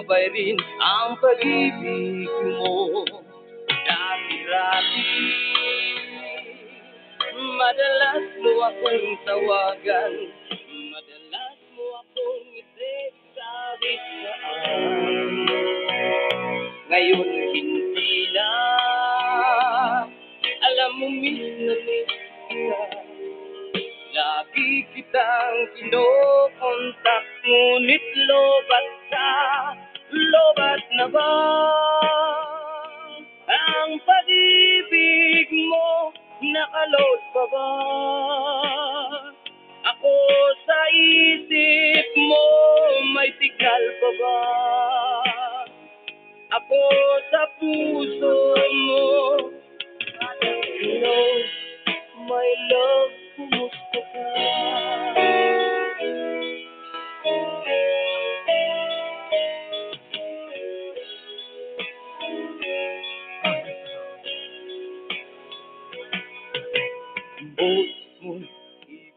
matibay rin ang pag-ibig mo. Dati-rati, madalas mo akong tawagan, madalas mo akong i-text kahit saan. Ngayon hindi na, alam mo miss na miss kita. Lagi kitang kinokontak, ngunit lobat ka, lobat na ba ang pag-ibig mo? Nakaload pa ba ako sa isip mo? May signal pa ba ako sa puso mo? Hello, my love, kumusta ka? Boses mo'y ibig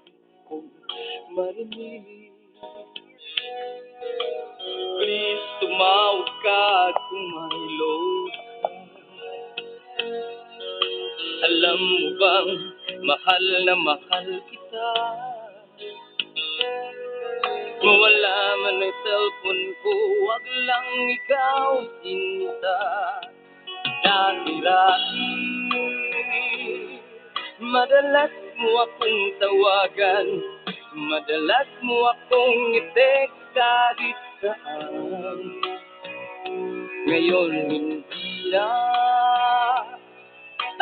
kong marinig. Please, tumawag ka kung may load ka. Alam mo bang mahal na mahal kita? Mawala man ang cellphone ko, wag lang ikaw sinta. Dati-rati, madalas mo akong tawagan, madalas mo akong i-text kahit saan. Ngayon hindi na,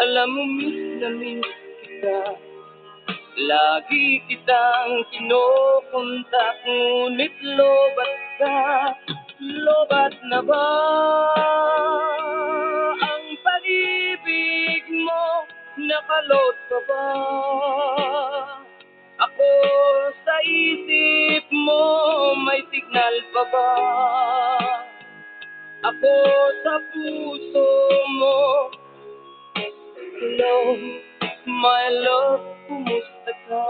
alam mo miss na miss kita. Lagi kitang kinokontak, ngunit lobat ka, lobat na ba ang pag-ibig mo? Nakaload pa ba ako sa isip mo? May signal pa ba ako sa puso mo? Hello, my love, kumusta ka?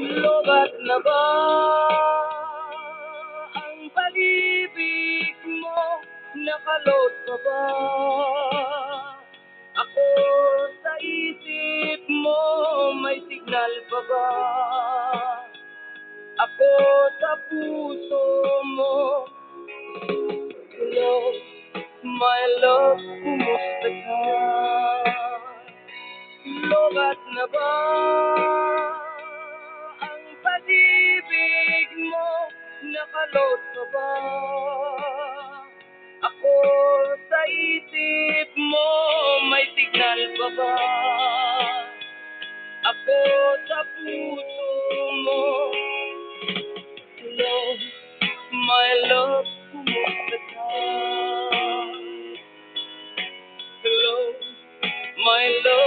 Lobat na ba ang pag-ibig mo? Nakaload pa ba ako sa isip mo? May signal pa ba ako sa puso mo? Hello, my love, kumusta ka? Lobat na ba ang pag-ibig mo? Nakaload pa ba ako sa isip mo? May signal pa ba ako sa puso mo? Hello, my love, kumusta ka? Hello, my love.